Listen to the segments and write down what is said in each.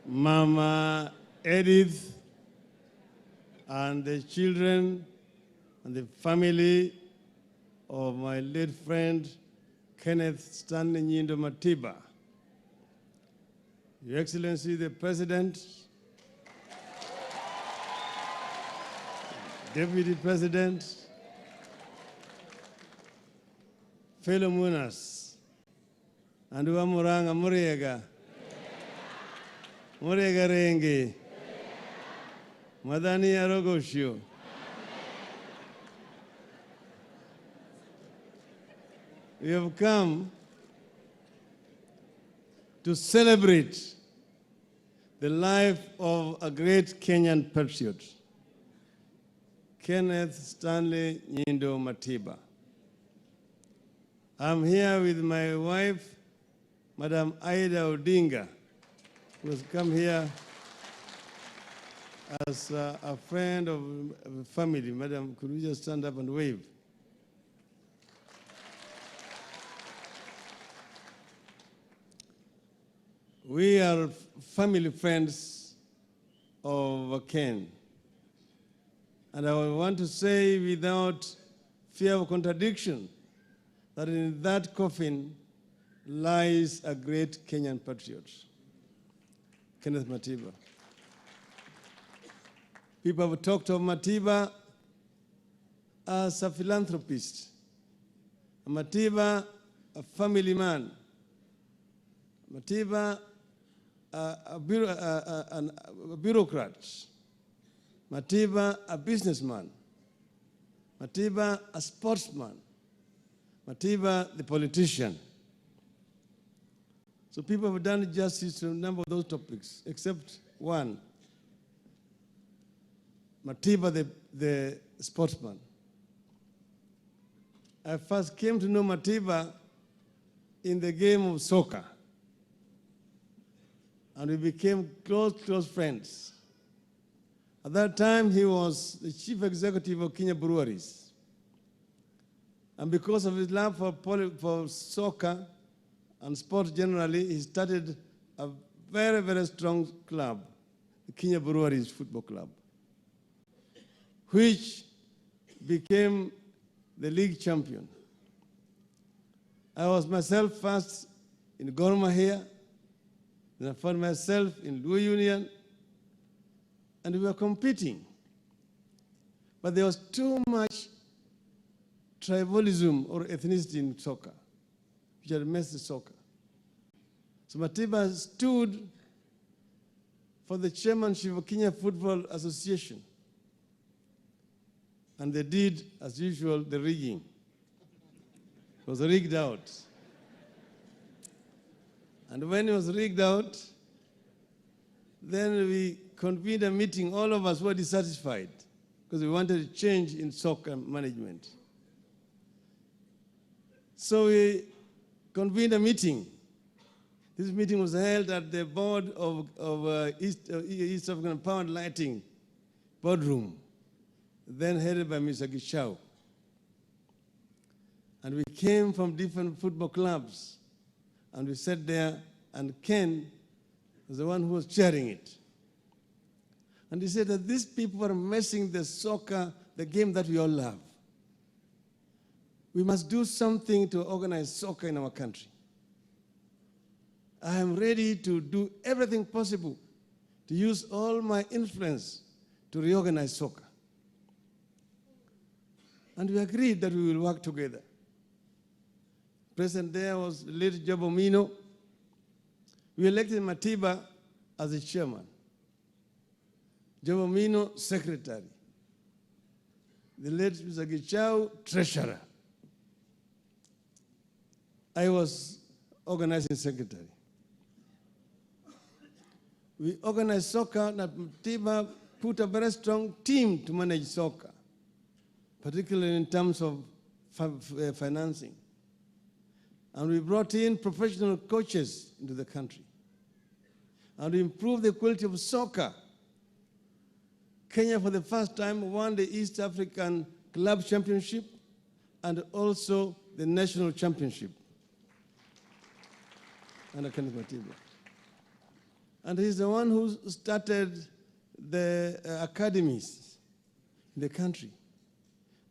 Mama Edith, and the children and the family of my late friend, Kenneth Stanley Nyindo Matiba. Your Excellency, the President, Deputy President, fellow mourners, and Muranga Muriega, Muriega Rengi, Madani Arogoshu. We have come to celebrate the life of a great Kenyan patriot, Kenneth Stanley Nyindo Matiba. I'm here with my wife, Madam Raila Odinga, who has come here as a friend of the family. Madam, could you just stand up and wave? We are family friends of Ken. And I want to say without fear of contradiction that in that coffin lies a great Kenyan patriot, Kenneth Matiba. People have talked of Matiba as a philanthropist, Matiba a family man, Matiba a bureaucrat, Matiba a businessman, Matiba a sportsman, Matiba the politician. So people have done justice to a number of those topics, except one, Matiba the sportsman. I first came to know Matiba in the game of soccer. And we became close friends. At that time, he was the chief executive of Kenya Breweries. And because of his love for soccer and sports generally, he started a very, very strong club, the Kenya Breweries Football Club, which became the league champion. I was myself first in Gor Mahia. Then I found myself in Luo Union, and we were competing. But there was too much tribalism or ethnicity in soccer, which had messed the soccer. So Matiba stood for the chairmanship of Kenya Football Association. And they did, as usual, the rigging. It was rigged out. And when it was rigged out, then we convened a meeting, all of us were dissatisfied because we wanted a change in soccer management. So we convened a meeting. This meeting was held at the board of East African Power and Lighting boardroom, then headed by Mr. Gishau. And we came from different football clubs. And we sat there, and Ken was the one who was chairing it. And he said that these people are messing the soccer, the game that we all love. We must do something to organize soccer in our country. I am ready to do everything possible to use all my influence to reorganize soccer. And we agreed that we will work together. Present there was late Jomo. We elected Matiba as the chairman, Jomo secretary, the late Mr. Gichau treasurer. I was organizing secretary. We organized soccer, and Matiba put a very strong team to manage soccer, particularly in terms of financing. And we brought in professional coaches into the country. And we improved the quality of soccer. Kenya, for the first time, won the East African Club Championship and also the National Championship under Kenneth Matiba. And he's the one who started the academies in the country.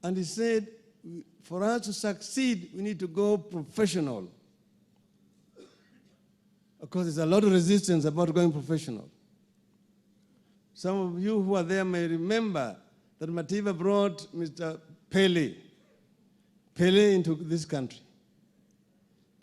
And he said, for us to succeed, we need to go professional. Of course, there's a lot of resistance about going professional. Some of you who are there may remember that Matiba brought Mr. Pele into this country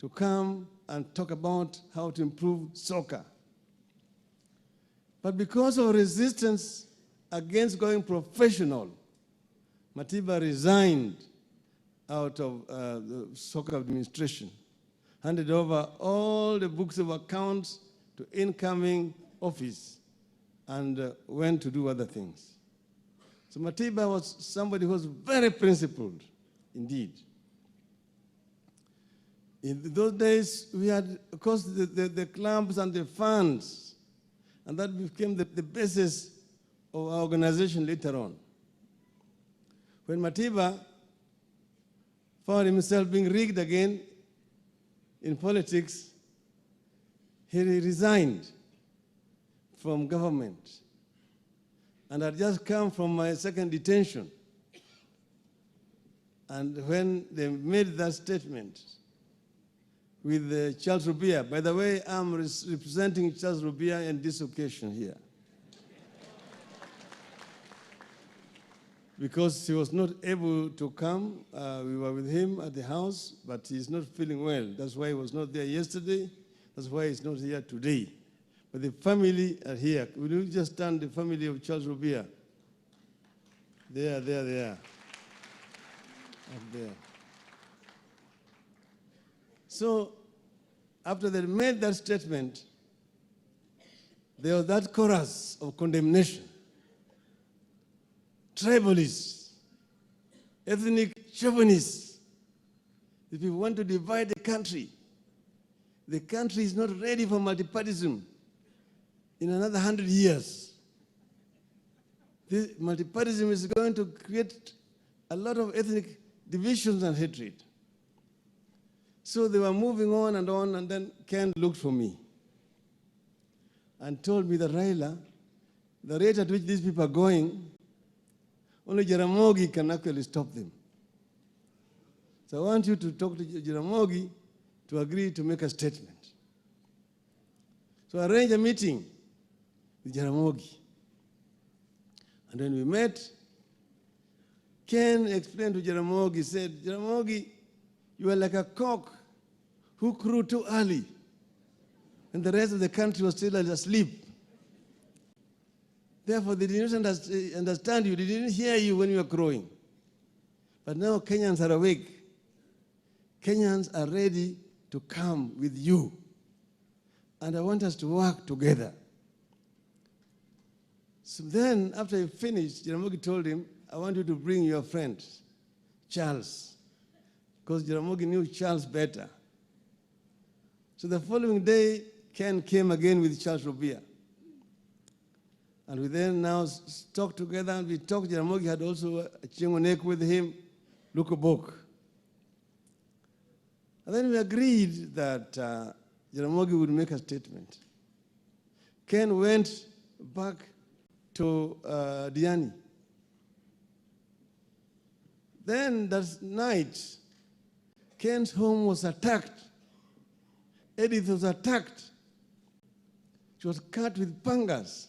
to come and talk about how to improve soccer. But because of resistance against going professional, Matiba resigned out of the soccer administration, handed over all the books of accounts to incoming office, and went to do other things. So Matiba was somebody who was very principled, indeed. In those days, we had, of course, the clubs and the funds, and that became the basis of our organization later on. When Matiba found himself being rigged again in politics, he resigned from government and had just come from my second detention. And when they made that statement with Charles Rubia, by the way, I'm representing Charles Rubia in this occasion here, because he was not able to come. We were with him at the house, but he's not feeling well. That's why he was not there yesterday. That's why he's not here today. But the family are here. Will you just stand, the family of Charles Rubia? There. Up there. So, after they made that statement, there was that chorus of condemnation. Tribalists, ethnic chauvinists. If you want to divide the country is not ready for multipartyism in another 100 years. This multipartyism is going to create a lot of ethnic divisions and hatred. So they were moving on, and then Ken looked for me and told me that, Raila, the rate at which these people are going, only Jaramogi can actually stop them. So I want you to talk to Jaramogi to agree to make a statement. So I arranged a meeting with Jaramogi. And when we met, Ken explained to Jaramogi, said, Jaramogi, you are like a cock who crew too early, and the rest of the country was still asleep. Therefore, they did not understand you. They didn't hear you when you were crowing. But now Kenyans are awake. Kenyans are ready to come with you. And I want us to work together. So then, after he finished, Jaramogi told him, I want you to bring your friend, Charles, because Jaramogi knew Charles better. So the following day, Ken came again with Charles Rubia. And we then now talked together, and we talked. Jaramogi had also a chingonek with him, Lukobok. And then we agreed that Jaramogi would make a statement. Ken went back to Diani. Then that night, Ken's home was attacked. Edith was attacked. She was cut with pangas.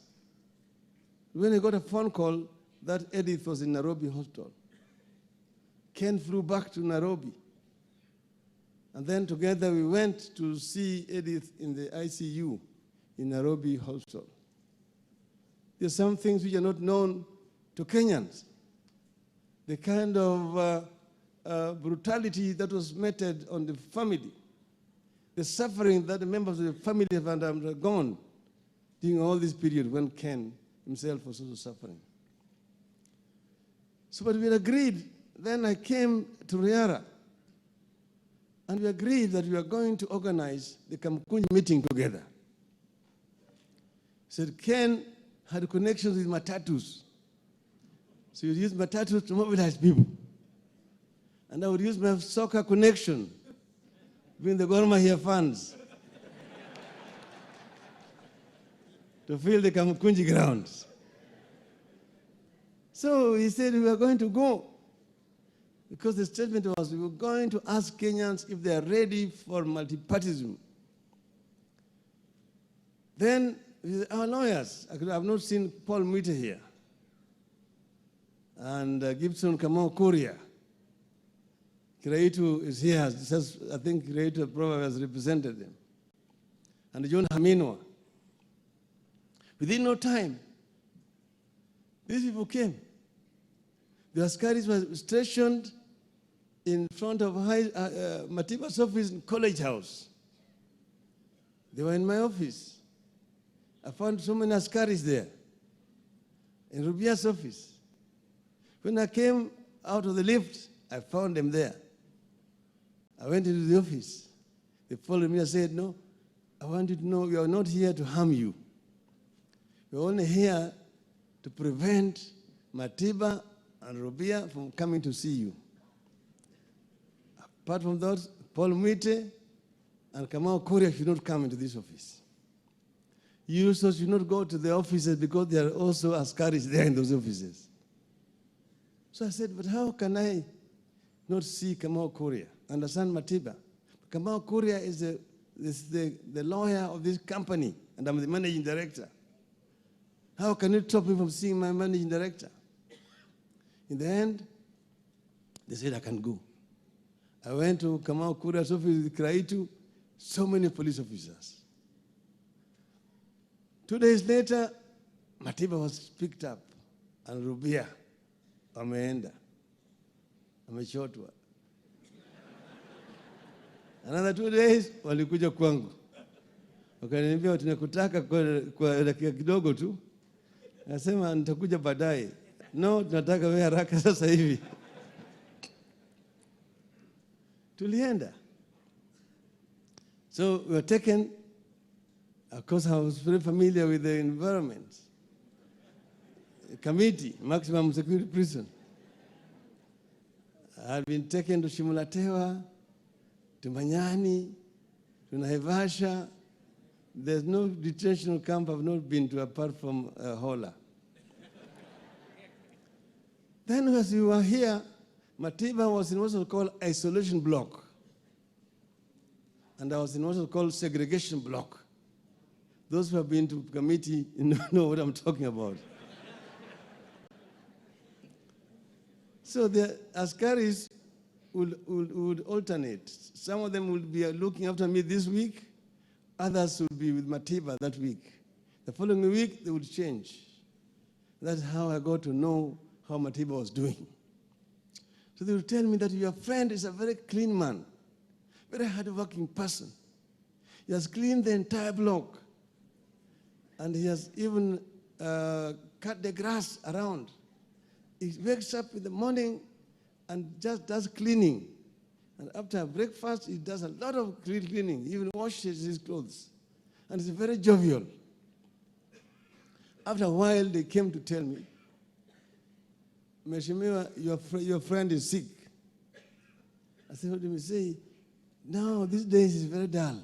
When he got a phone call that Edith was in Nairobi hospital, Ken flew back to Nairobi. And then together we went to see Edith in the ICU in Nairobi hospital. There's some things which are not known to Kenyans. The kind of brutality that was meted on the family, the suffering that the members of the family have undergone during all this period when Ken himself was also suffering. So, but we had agreed, then I came to Riara, and we agreed that we were going to organize the Kamkunji meeting together. Said Ken had connections with matatus. So he would use matatus to mobilize people. And I would use my soccer connection, bring the Gor Mahia funds. to fill the Kamukunji grounds. So he said we are going to go, because the statement was we were going to ask Kenyans if they are ready for multipartyism. Then our lawyers, I have not seen Paul Mwite here, and Gibson Kamau Kuria. Kiraitu is here, I think Kiraitu probably has represented them. And John Haminwa. Within no time, these people came. The Askaris were stationed in front of Matiba's office in College House. They were in my office. I found so many Askaris there, in Rubia's office. When I came out of the lift, I found them there. I went into the office. They followed me and said, no, I want you to know we are not here to harm you. We're only here to prevent Matiba and Rubia from coming to see you. Apart from that, Paul Mwite and Kamau Kuria should not come into this office. You also should not go to the offices because there are also Askaris there in those offices. So I said, but how can I not see Kamau Kuria, understand Matiba? Kamau Kuria is the lawyer of this company, and I'm the managing director. How can you stop me from seeing my managing director? In the end, they said I can go. I went to Kamau Kuria's office with Kiraitu, so many police officers. 2 days later, Matiba was picked up, and Rubia, ameenda, amechotwa. Another 2 days, walikuja kwangu. Wakaniambia tunakutaka kwa dakika kidogo tu. Nasema nitakuja baadaye. No, tunataka wewe haraka sasa hivi. Tulienda. So we were taken. Of course, I was very familiar with the environment. Committee, maximum security prison. I had been taken to Shimulatewa, to Manyani, to Naivasha. There's no detention camp I've not been to apart from Hola. Then as we were here, Matiba was in what was called isolation block. And I was in what was called segregation block. Those who have been to committee know what I'm talking about. So the Askaris would alternate. Some of them would be looking after me this week. Others would be with Matiba that week. The following week, they would change. That's how I got to know how Matiba was doing. So they would tell me that your friend is a very clean man, very hardworking person. He has cleaned the entire block. And he has even cut the grass around. He wakes up in the morning and just does cleaning. And after breakfast, he does a lot of cleaning. He even washes his clothes. And he's very jovial. After a while, they came to tell me, Mheshimiwa, your friend is sick. I said, what do you say? No, these days he's very dull.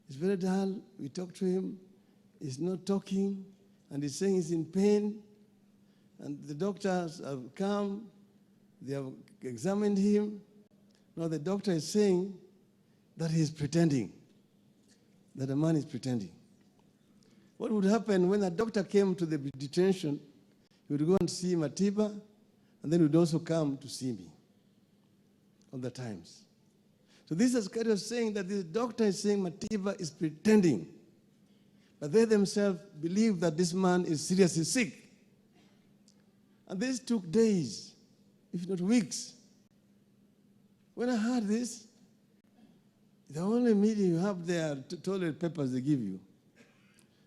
He's very dull. We talk to him. He's not talking, and he's saying he's in pain. And the doctors have come, they have examined him. Now the doctor is saying that he's pretending, that the man is pretending. What would happen when a doctor came to the detention, he would go and see Matiba, and then he would also come to see me all the times. So this is kind of saying that this doctor is saying Matiba is pretending. But they themselves believe that this man is seriously sick. And this took days, if not weeks. When I heard this, the only medium you have there are toilet papers they give you.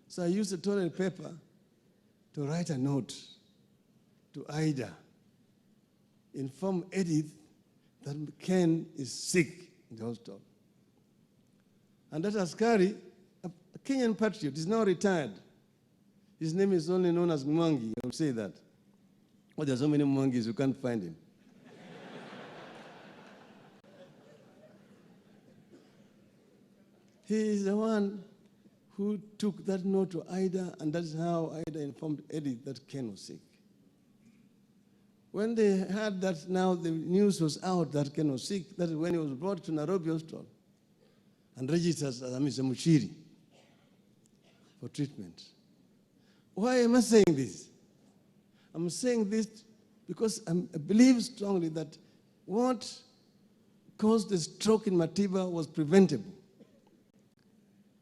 So I used the toilet paper to write a note to Ida, inform Edith that Ken is sick in the hospital. And that Askari, a Kenyan patriot, is now retired. His name is only known as Mwangi, I would say that. Oh, there are so many Mwangis, you can't find him. He is the one who took that note to Ida, and that's how Ida informed Eddie that Ken was sick. When they heard that now the news was out that Ken was sick, that is when he was brought to Nairobi Hospital and registered as Mr. Muchiri for treatment. Why am I saying this? I'm saying this because I believe strongly that what caused the stroke in Matiba was preventable.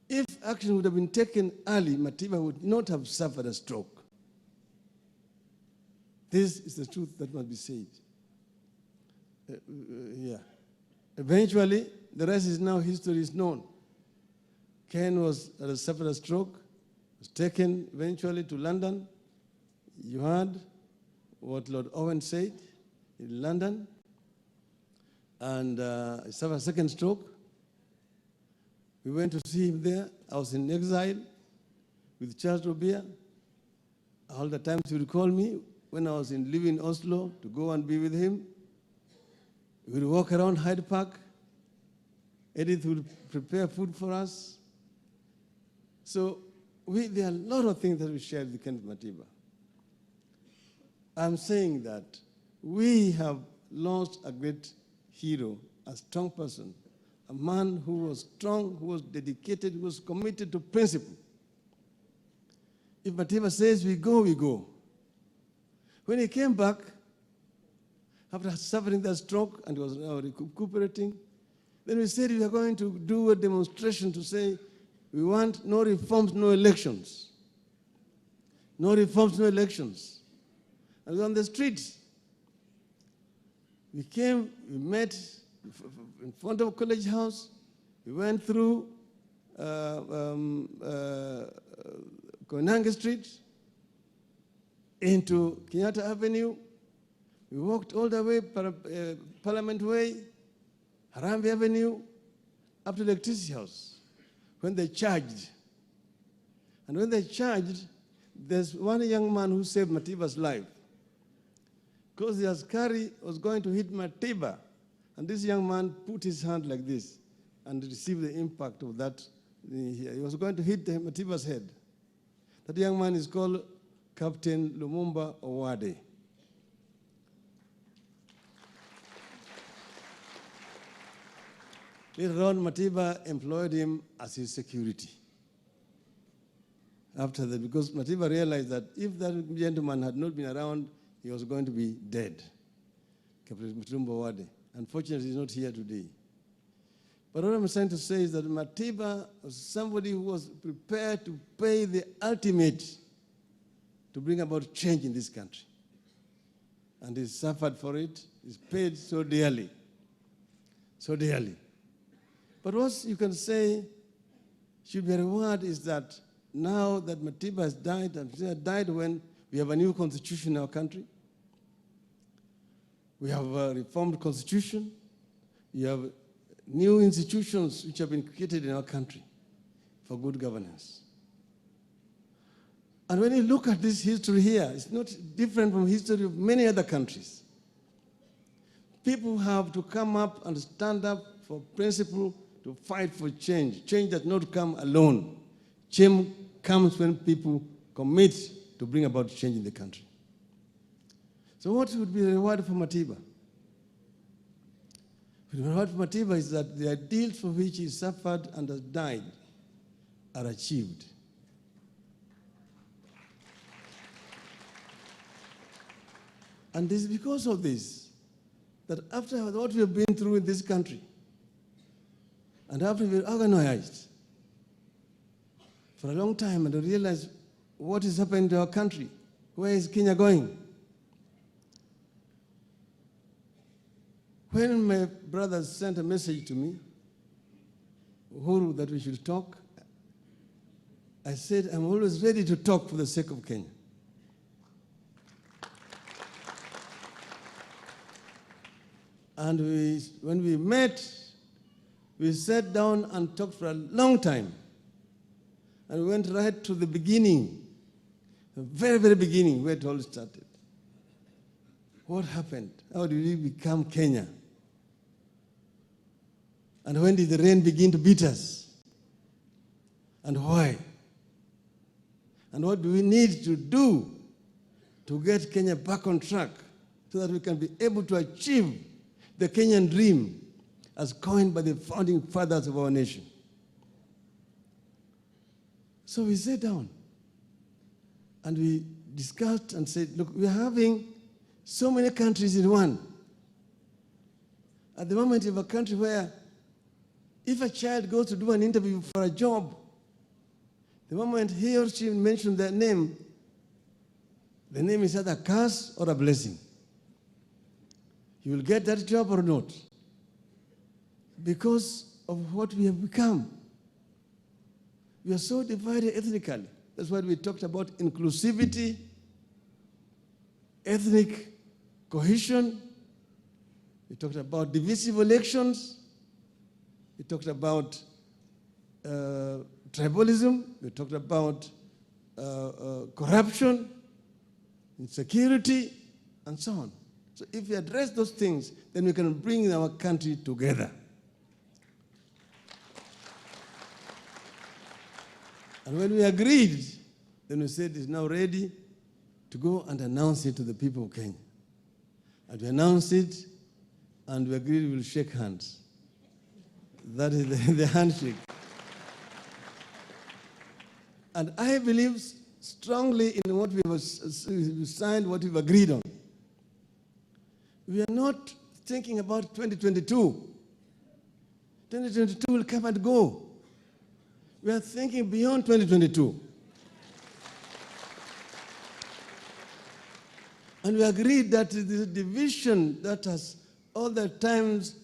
If action would have been taken early, Matiba would not have suffered a stroke. This is the truth that must be said. Yeah. Eventually, the rest is now history is known. Ken suffered a stroke, was taken eventually to London. You heard what Lord Owen said in London. And he suffered a second stroke. We went to see him there. I was in Exile with Charles Robia. All the times he would call me when I was living in Oslo to go and be with him. We would walk around Hyde Park. Edith would prepare food for us. So there are a lot of things that we share with Kenneth Matiba. I'm saying that we have lost a great hero, a strong person, a man who was strong, who was dedicated, who was committed to principle. If Matiba says we go, we go. When he came back, after suffering that stroke and was now recuperating, then we said we are going to do a demonstration to say we want no reforms, no elections. No reforms, no elections. And we were on the streets. We came, we met in front of College House. We went through Koinange Street into Kenyatta Avenue. We walked all the way Parliament Way, Harambee Avenue, up to the Electricity House when they charged. And when they charged, there's one young man who saved Matiba's life. Because the Askari was going to hit Matiba, and this young man put his hand like this and received the impact of that. He was going to hit Matiba's head. That young man is called Captain Lumumba Owade. Later on, Matiba employed him as his security. After that, because Matiba realized that if that gentleman had not been around, he was going to be dead. Captain Lumumba Owade. Unfortunately, he's not here today. But what I'm trying to say is that Matiba was somebody who was prepared to pay the ultimate to bring about change in this country. And he suffered for it. He's paid so dearly. So dearly. But what you can say should be a reward is that now that Matiba has died, and he died when we have a new constitution in our country. We have a reformed constitution. We have new institutions which have been created in our country for good governance. And when you look at this history here, it's not different from the history of many other countries. People have to come up and stand up for principle to fight for change. Change does not come alone. Change comes when people commit to bring about change in the country. So what would be the reward for Matiba? The reward for Matiba is that the ideals for which he suffered and has died are achieved. And it is because of this that after what we have been through in this country, and after we were organized for a long time and realized what is happening to our country, where is Kenya going? When my brothers sent a message to me, Uhuru, that we should talk, I said, I'm always ready to talk for the sake of Kenya. And when we met, we sat down and talked for a long time. And we went right to the beginning, the very, very beginning, where it all started. What happened? How did we become Kenya? And when did the rain begin to beat us? and why? And what do we need to do to get Kenya back on track so that we can be able to achieve the Kenyan dream as coined by the founding fathers of our nation? So we sat down and we discussed and said, look, we're having so many countries in one. At the moment, you have a country where if a child goes to do an interview for a job, the moment he or she mentions their name, the name is either a curse or a blessing. You will get that job or not, because of what we have become. We are so divided ethnically. That's why we talked about inclusivity, ethnic cohesion. We talked about divisive elections. We talked about tribalism. We talked about corruption, insecurity, and so on. So if we address those things, then we can bring our country together. And when we agreed, then we said it's now ready to go and announce it to the people of Kenya. And we announced it, and we agreed we will shake hands. That is the handshake. And I believe strongly in what we have signed, what we've agreed on. We are not thinking about 2022. 2022 will come and go. We are thinking beyond 2022. And we agreed that the division that has all the times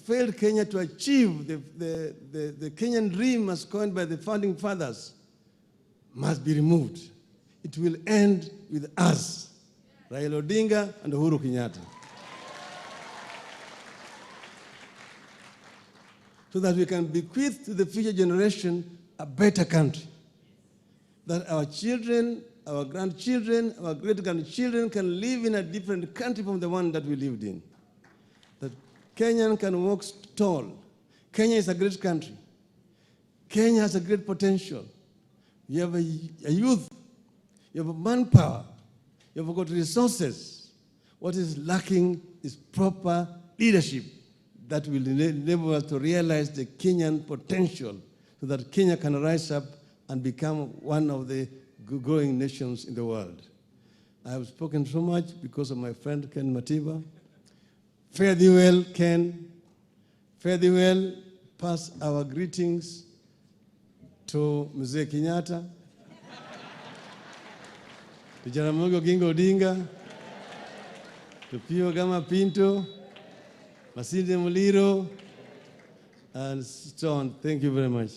failed Kenya to achieve the Kenyan dream as coined by the founding fathers must be removed. It will end with us, Raila Odinga and Uhuru Kenyatta. So that we can bequeath to the future generation a better country. That our children, our grandchildren, our great-grandchildren can live in a different country from the one that we lived in. That Kenyan can walk tall. Kenya is a great country. Kenya has a great potential. You have a youth, you have a manpower, you have got resources. What is lacking is proper leadership that will enable us to realize the Kenyan potential so that Kenya can rise up and become one of the growing nations in the world. I have spoken so much because of my friend Ken Matiba. Fare thee well, Ken. Fare thee well. Pass our greetings to Mzee Kenyatta, to Jaramogi Odinga, to Pio Gama Pinto, Masinde Muliro, and so on. Thank you very much.